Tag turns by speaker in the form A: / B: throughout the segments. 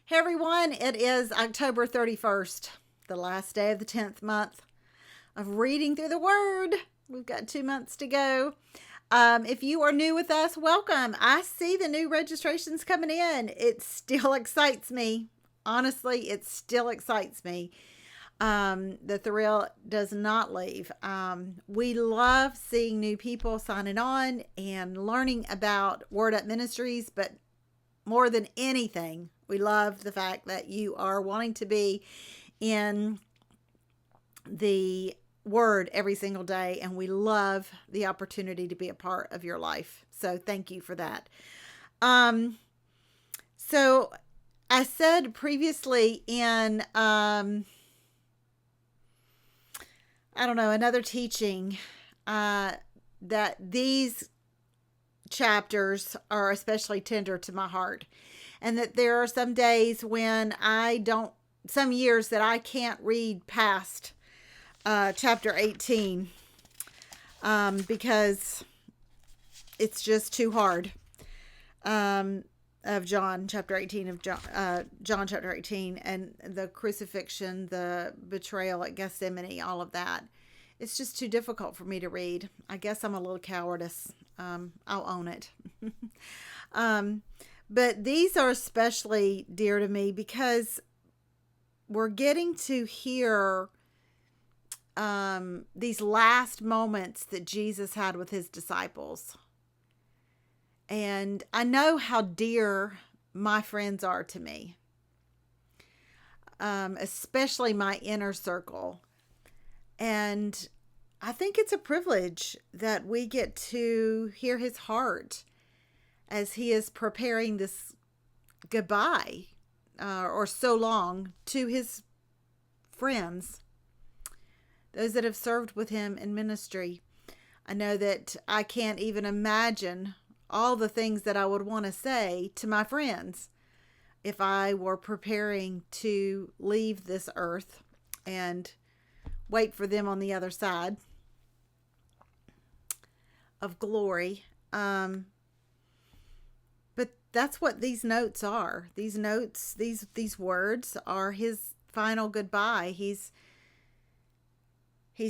A: Hey everyone, it is October 31st, the last day of the 10th month of reading through the Word. We've got 2 months to go. If you are new with us, welcome. I see the new registrations coming in. It still excites me. Honestly, it still excites me. The thrill does not leave. We love seeing new people signing on and learning about Word Up Ministries, but more than anything, we love the fact that you are wanting to be in the Word every single day, and we love the opportunity to be a part of your life. So thank you for that. So I said previously in another teaching that these chapters are especially tender to my heart, and that there are some days when some years that I can't read past chapter 18 because it's just too hard, of John chapter 18 of John chapter 18, and the crucifixion, the betrayal at Gethsemane, all of that. It's just too difficult for me to read. I guess I'm a little cowardice. I'll own it. But these are especially dear to me because we're getting to hear these last moments that Jesus had with his disciples. And I know how dear my friends are to me, especially my inner circle. And I think it's a privilege that we get to hear his heart as he is preparing this goodbye, or so long, to his friends, those that have served with him in ministry. I know that I can't even imagine all the things that I would want to say to my friends if I were preparing to leave this earth and wait for them on the other side of glory. But that's what these notes are. These notes, these words are his final goodbye. He's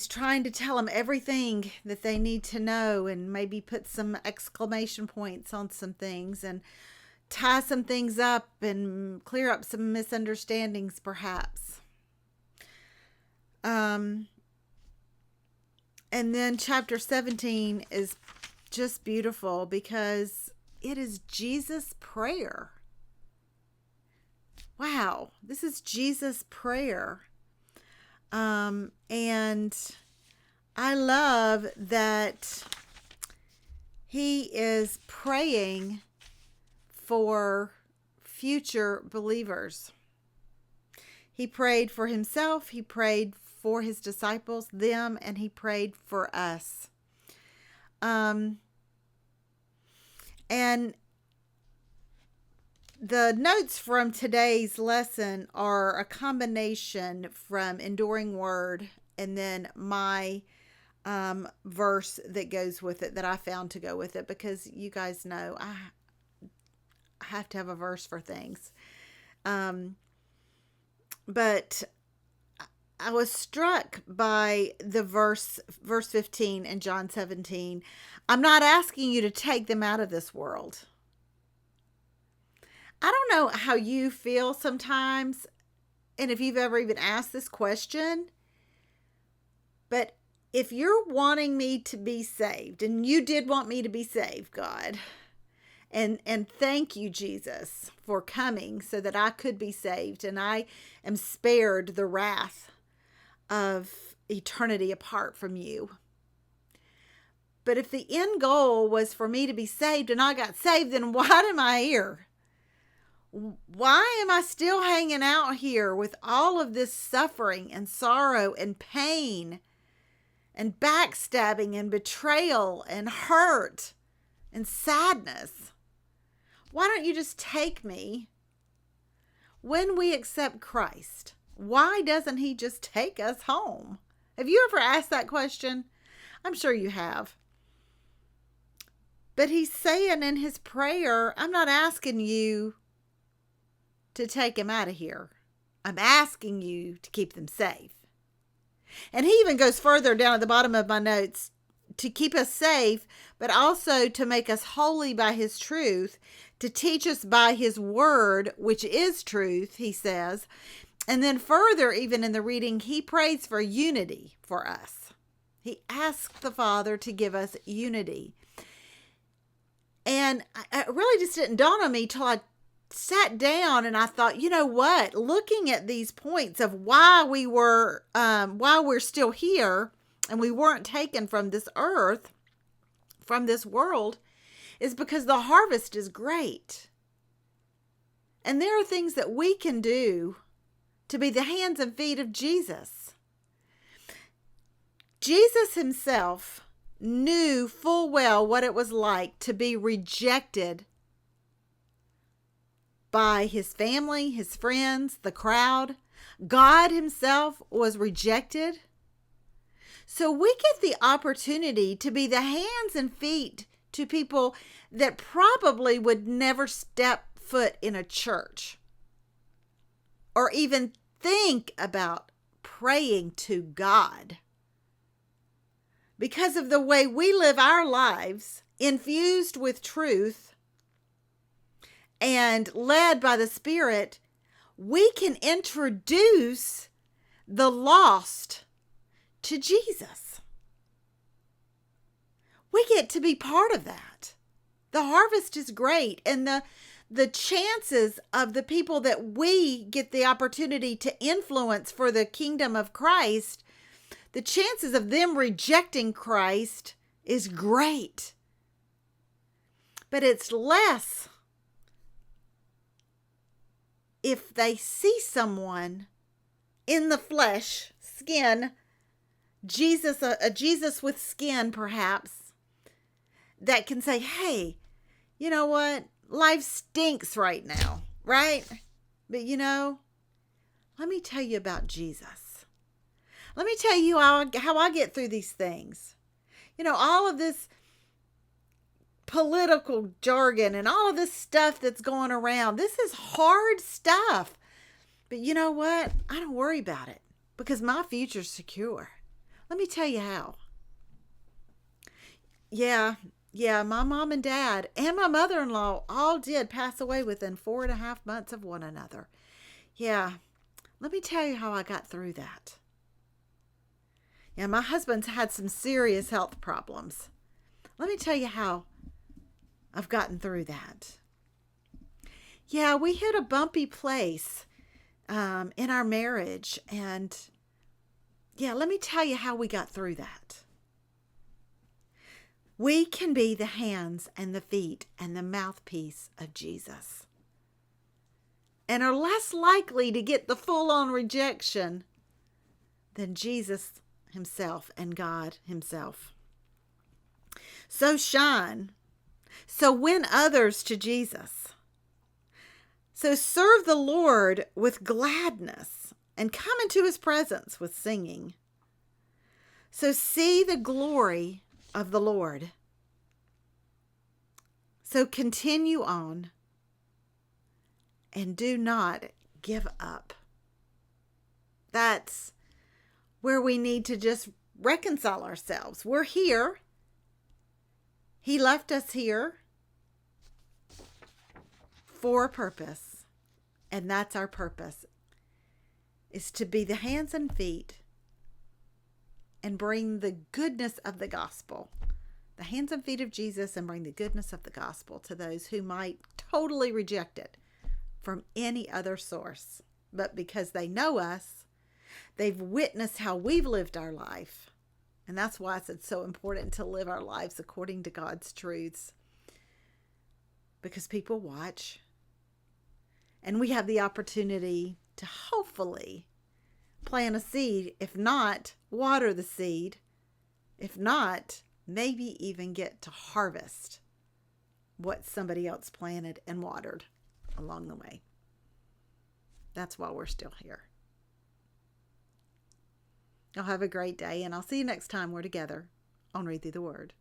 A: trying to tell them everything that they need to know, and maybe put some exclamation points on some things and tie some things up and clear up some misunderstandings, perhaps. And then chapter 17 is just beautiful because it is Jesus' prayer. Wow, this is Jesus' prayer. And I love that he is praying for future believers. He prayed for himself, he prayed for his disciples, them, and he prayed for us. And the notes from today's lesson are a combination from Enduring Word and then my verse that goes with it, that I found to go with it, because you guys know I have to have a verse for things. But I was struck by the verse 15 in John 17. I'm not asking you to take them out of this world. I don't know how you feel sometimes, and if you've ever even asked this question, but if you're wanting me to be saved, and you did want me to be saved, God, and thank you, Jesus, for coming so that I could be saved, and I am spared the wrath of eternity apart from you. But if the end goal was for me to be saved and I got saved, then why am I here? Why am I still hanging out here with all of this suffering and sorrow and pain and backstabbing and betrayal and hurt and sadness? Why don't you just take me? When we accept Christ, why doesn't he just take us home? Have you ever asked that question? I'm sure you have. But he's saying in his prayer, I'm not asking you to take them out of here. I'm asking you to keep them safe. And he even goes further down at the bottom of my notes, to keep us safe, but also to make us holy by his truth, to teach us by his word, which is truth, he says. And then further, even in the reading, he prays for unity for us. He asks the Father to give us unity. And it really just didn't dawn on me till I sat down and I thought, you know what? Looking at these points of why we're still here and we weren't taken from this earth, from this world, is because the harvest is great. And there are things that we can do to be the hands and feet of Jesus. Jesus himself knew full well what it was like to be rejected by his family, his friends, the crowd. God himself was rejected. So we get the opportunity to be the hands and feet to people that probably would never step foot in a church or even think about praying to God. Because of the way we live our lives, infused with truth and led by the Spirit, we can introduce the lost to Jesus. We get to be part of that. The harvest is great, and the chances of the people that we get the opportunity to influence for the kingdom of Christ, the chances of them rejecting Christ is great. But it's less if they see someone in the flesh, skin, Jesus, a Jesus with skin perhaps, that can say, hey, you know what? Life stinks right now, right? But let me tell you about Jesus. Let me tell you how I get through these things. All of this political jargon and all of this stuff that's going around. This is hard stuff. But you know what? I don't worry about it because my future's secure. Let me tell you how. Yeah, my mom and dad and my mother-in-law all did pass away within 4.5 months of one another. Yeah, let me tell you how I got through that. Yeah, my husband's had some serious health problems. Let me tell you how I've gotten through that. Yeah, we hit a bumpy place in our marriage. And yeah, let me tell you how we got through that. We can be the hands and the feet and the mouthpiece of Jesus, and are less likely to get the full-on rejection than Jesus himself and God himself. So shine. So win others to Jesus. So serve the Lord with gladness and come into his presence with singing. So see the glory of the Lord. So continue on and do not give up. That's where we need to just reconcile ourselves. We're here. He left us here for a purpose, and that's our purpose, is to be the hands and feet and bring the goodness of the gospel, the hands and feet of Jesus, and bring the goodness of the gospel to those who might totally reject it from any other source. But because they know us, they've witnessed how we've lived our life. And that's why it's so important to live our lives according to God's truths. Because people watch. And we have the opportunity to hopefully plant a seed. If not, water the seed. If not, maybe even get to harvest what somebody else planted and watered along the way. That's why we're still here. Y'all have a great day, and I'll see you next time we're together on Read Through the Word.